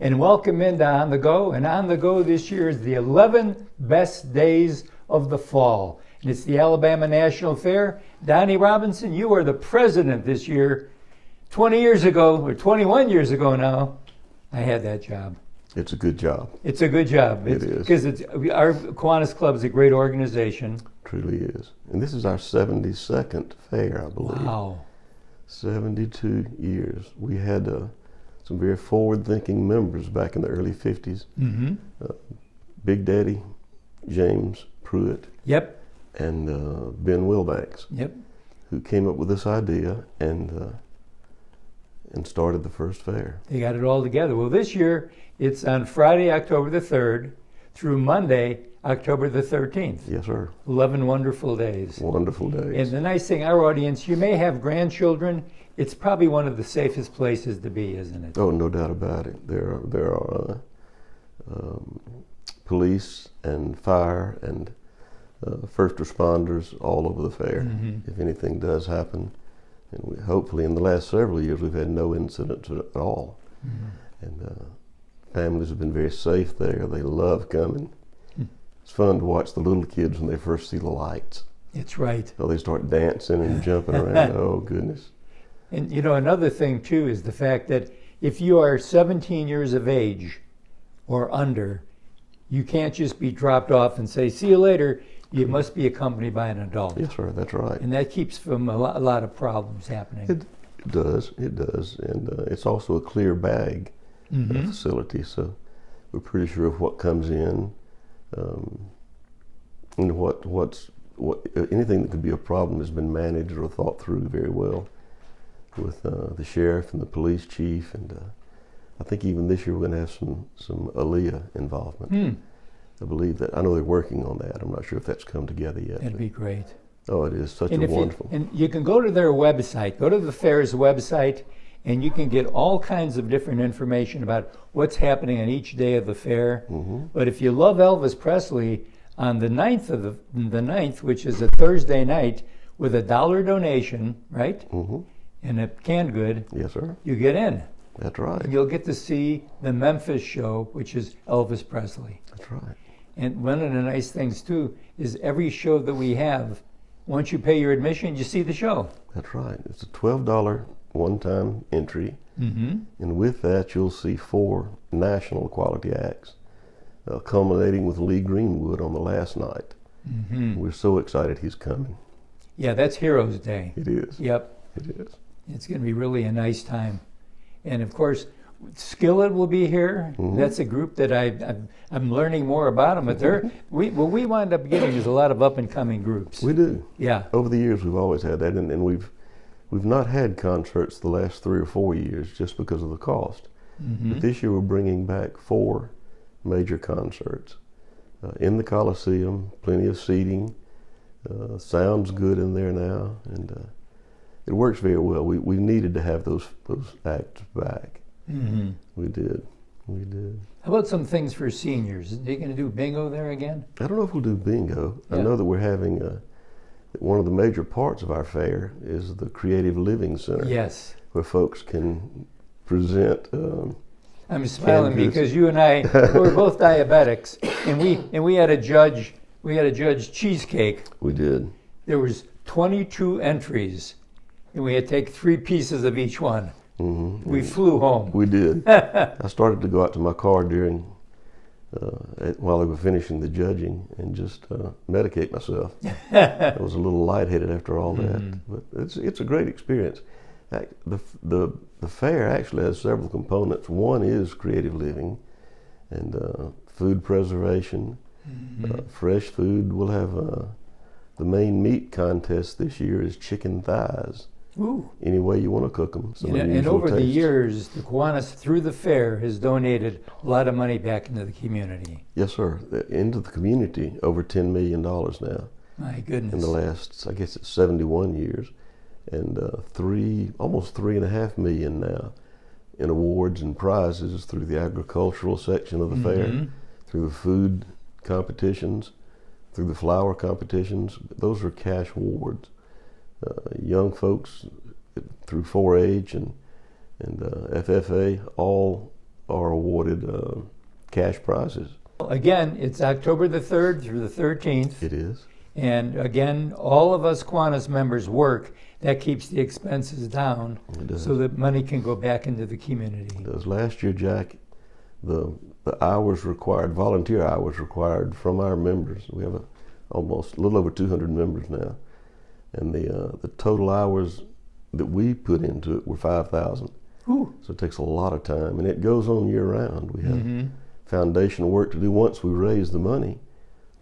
and welcome into On the Go. And On the Go this year is the 11 best days of the fall. And it's the Alabama National Fair. Donnie Robinson, you are the president this year. 20 years ago, or 21 years ago now, I had that job. It's a good job. It's a good job. It is. Because our Kiwanis Club is a great organization. Truly is. And this is our 72nd fair, I believe. Wow. 72 years. We had some very forward-thinking members back in the early 50s. Mm-hmm. Big Daddy, James Pruitt. Yep. And Ben Wilbanks. Yep. Who came up with this idea and started the first fair. They got it all together. Well, this year, it's on Friday, October the 3rd, through Monday, October the 13th. Yes, sir. 11 wonderful days. Wonderful days. And the nice thing, our audience, you may have grandchildren. It's probably one of the safest places to be, isn't it? Oh, no doubt about it. There are police and fire and first responders all over the fair. Mm-hmm. If anything does happen. And hopefully in the last several years we've had no incidents at all. Mm-hmm. And families have been very safe there. They love coming. It's fun to watch the little kids when they first see the lights. It's right. So they start dancing and jumping around. Oh, goodness. And you know, another thing too is the fact that if you are 17 years of age or under, you can't just be dropped off and say, see you later. You must be accompanied by an adult. Yes, sir, that's right. And that keeps from a lot of problems happening. It does. And it's also a clear bag facility, so we're pretty sure of what comes in, and what anything that could be a problem has been managed or thought through very well with the sheriff and the police chief, and I think even this year we're going to have some ALEA involvement. I believe that. I know they're working on that. I'm not sure if that's come together yet. That'd be great. Oh, it is such a wonderful. And you can go to their website, go to the fair's website, and you can get all kinds of different information about what's happening on each day of the fair. Mm-hmm. But if you love Elvis Presley, on the 9th, which is a Thursday night, with a $1 donation, right? Mm-hmm. And a canned good. Yes, sir. You get in. That's right. And you'll get to see the Memphis show, which is Elvis Presley. That's right. And one of the nice things, too, is every show that we have, once you pay your admission, you see the show. That's right. It's a $12 one-time entry. Mm-hmm. And with that, you'll see 4 national quality acts, culminating with Lee Greenwood on the last night. Mm-hmm. We're so excited he's coming. Yeah, that's Heroes Day. It is. Yep. It is. It's going to be really a nice time. And, of course, Skillet will be here. Mm-hmm. That's a group that I'm learning more about them. But we wind up getting there's a lot of up and coming groups. We do. Yeah. Over the years, we've always had that, and we've not had concerts the last 3 or 4 years just because of the cost. Mm-hmm. But this year, we're bringing back 4 major concerts in the Coliseum. Plenty of seating. Sounds good in there now, and it works very well. We needed to have those acts back. Mm-hmm. We did. How about some things for seniors? Are you going to do bingo there again? I don't know if we'll do bingo. Yeah. I know that we're having one of the major parts of our fair is the Creative Living Center. Yes. Where folks can present. I'm smiling because you and I we're both diabetics, and we had a judge. We had a judge cheesecake. We did. There was 22 entries, and we had to take 3 pieces of each one. Mm-hmm. We flew home. We did. I started to go out to my car while they were finishing the judging and just medicate myself. I was a little lightheaded after all that, but it's a great experience. The fair actually has several Components. One is creative living and food preservation, fresh food. We'll have the main meat contest this year is chicken thighs. Ooh. Any way you want to cook them. And over the years, the Kiwanis, through the fair, has donated a lot of money back into the community. Yes, sir. Into the community, over $10 million now. My goodness. In the last, I guess it's 71 years. And almost $3.5 million now in awards and prizes through the agricultural section of the fair, through the food competitions, through the flower competitions. Those are cash awards. Young folks through 4-H and FFA all are awarded cash prizes. Again, it's October the 3rd through the 13th. It is. And again, all of us Kiwanis members work. That keeps the expenses down so that money can go back into the community. It does. Last year, Jack, the hours required, volunteer hours required from our members, we have almost a little over 200 members now, and the total hours that we put into it were 5,000. So it takes a lot of time, and it goes on year round. We have foundational work to do. Once we raise the money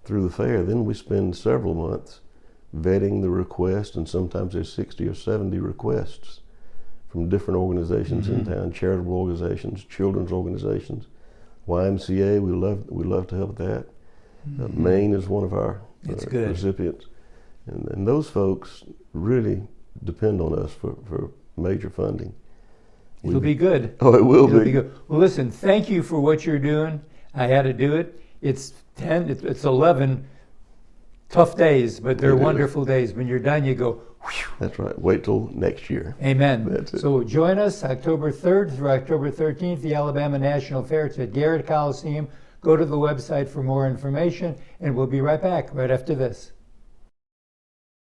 through the fair, then we spend several months vetting the request, and sometimes there's 60 or 70 requests from different organizations in town, charitable organizations, children's organizations, YMCA. We love to help that. Maine is one of our recipients, and those folks really depend on us for major funding. It'll be good. Oh, it will be good. Well, listen, thank you for what you're doing. I had to do it. It's 11 tough days, but they're wonderful days. When you're done, you go, whew. That's right. Wait till next year. Amen. That's it. So join us October 3rd through October 13th, the Alabama National Fair. It's at Garrett Coliseum. Go to the website for more information, and we'll be right back right after this.